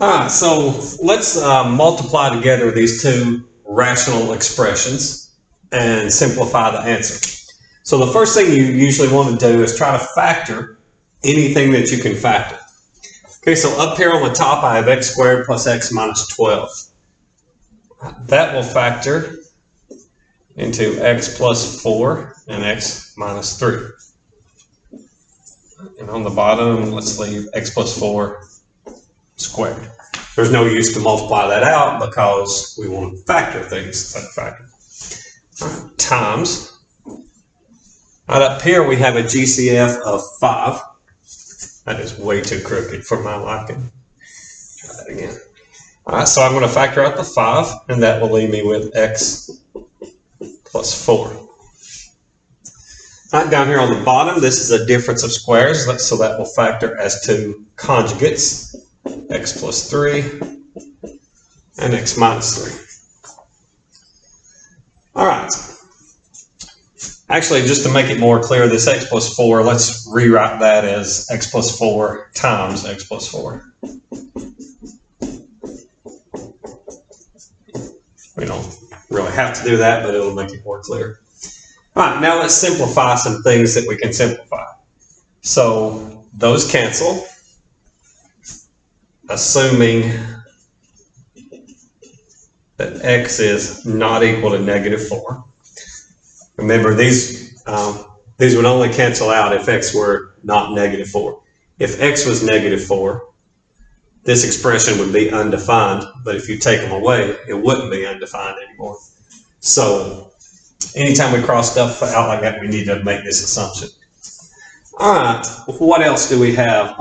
Alright, so let's multiply together these two rational expressions and simplify the answer. So the first thing you usually want to do is try to factor anything that you can factor. Okay, so up here on the top I have x squared plus x minus 12. That will factor into x plus 4 and x minus 3. And on the bottom, let's leave x plus 4 squared. There's no use to multiply that out because we want to factor things that factor. Right, times. Right up here we have a GCF of 5. That is way too crooked for my liking. Try that again. Alright, so I'm going to factor out the 5, and that will leave me with x plus 4. Alright, down here on the bottom, this is a difference of squares, so that will factor as two conjugates, x plus 3 and x minus 3. Alright, actually just to make it more clear, this x plus 4, let's rewrite that as x plus 4 times x plus 4. We don't really have to do that, but it'll make it more clear. Alright, now let's simplify some things that we can simplify. So those cancel, assuming that x is not equal to negative 4. Remember, these would only cancel out if x were not negative 4. If x was negative 4, this expression would be undefined, but if you take them away, it wouldn't be undefined anymore. So anytime we cross stuff out like that, we need to make this assumption. All right, what else do we have?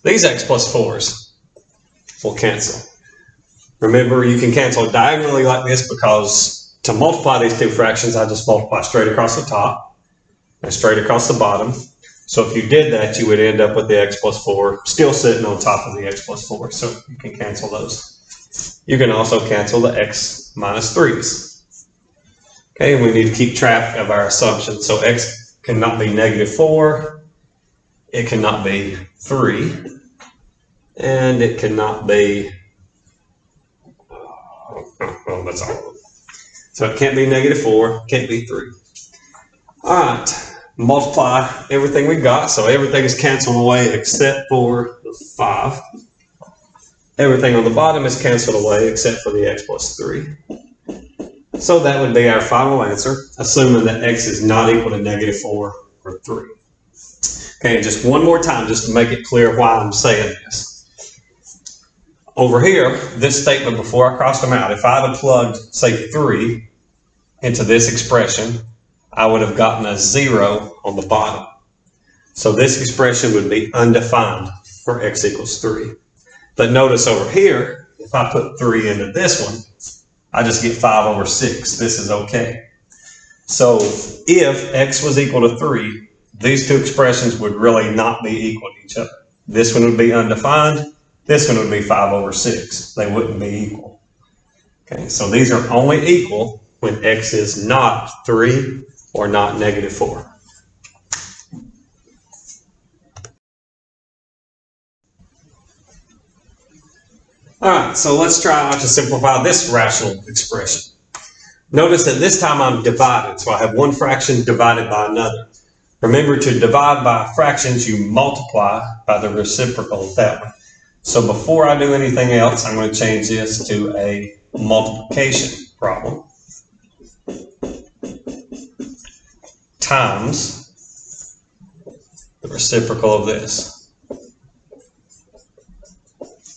These x plus 4s will cancel. Remember, you can cancel diagonally like this because to multiply these two fractions, I just multiply straight across the top and straight across the bottom. So if you did that, you would end up with the x plus 4 still sitting on top of the x plus 4. So you can cancel those. You can also cancel the x minus 3s. Okay, and we need to keep track of our assumptions. So x cannot be negative 4, it cannot be 3, and it cannot be, well, that's all of them. So it can't be negative 4, can't be 3. All right, multiply everything we got. So everything is canceled away except for the 5. Everything on the bottom is canceled away except for the x plus 3. So that would be our final answer, assuming that x is not equal to negative 4 or 3. Okay, and just one more time, just to make it clear why I'm saying this. Over here, this statement before I crossed them out, if I had plugged, say, 3 into this expression, I would have gotten a 0 on the bottom. So this expression would be undefined for x equals 3. But notice over here, if I put 3 into this one, I just get 5 over 6. This is okay. So if x was equal to 3, these two expressions would really not be equal to each other. This one would be undefined. This one would be 5 over 6. They wouldn't be equal. Okay, so these are only equal when x is not 3 or not negative 4. All right, so let's try to simplify this rational expression. Notice that this time I'm divided, so I have one fraction divided by another. Remember, to divide by fractions, you multiply by the reciprocal of that one. So before I do anything else, I'm going to change this to a multiplication problem times the reciprocal of this.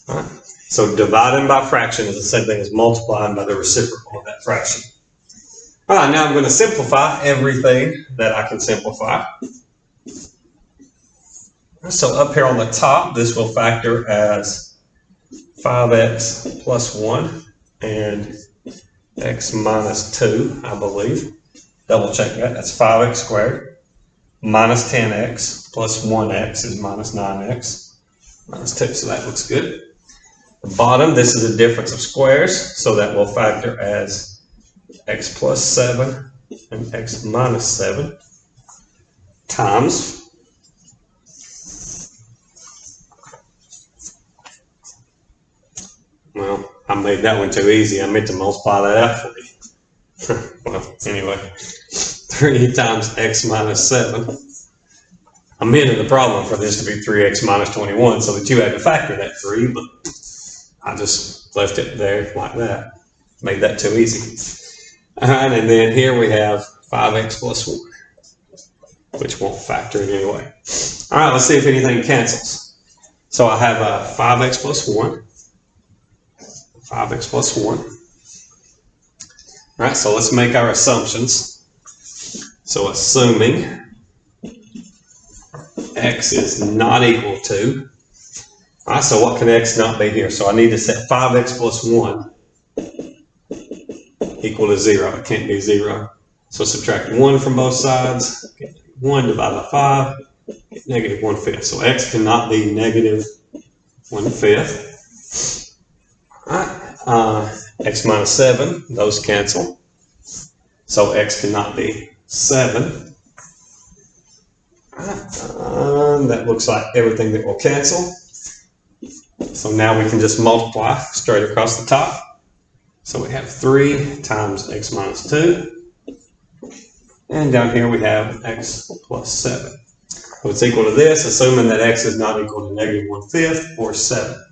All right. So dividing by fraction is the same thing as multiplying by the reciprocal of that fraction. All right, now I'm going to simplify everything that I can simplify. So up here on the top, this will factor as 5x plus 1 and x minus 2, I believe. Double check that. That's 5x squared minus 10x plus 1x is minus 9x minus 2. So that looks good. The bottom, this is a difference of squares, so that will factor as x plus 7 and x minus 7 times Well, I made that one too easy. I meant to multiply that out for you. Well, anyway, 3 times x minus 7. I amended the problem for this to be 3x minus 21 so that you had to factor that 3, but I just left it there like that. Made that too easy. All right, and then here we have 5x plus 1, which won't factor it anyway. All right, let's see if anything cancels. So I have 5x plus 1. 5x plus 1. All right, so let's make our assumptions. So assuming x is not equal to, all right, so what can x not be here? So I need to set 5x plus 1 equal to 0. It can't be 0. So subtract 1 from both sides. Get 1 divided by 5, get negative 1/5. So x cannot be negative 1/5. All right, x minus 7, those cancel. So x cannot be 7. That looks like everything that will cancel. So now we can just multiply straight across the top. So we have 3 times x minus 2. And down here we have x plus 7. So it's equal to this, assuming that x is not equal to negative 1/5 or 7.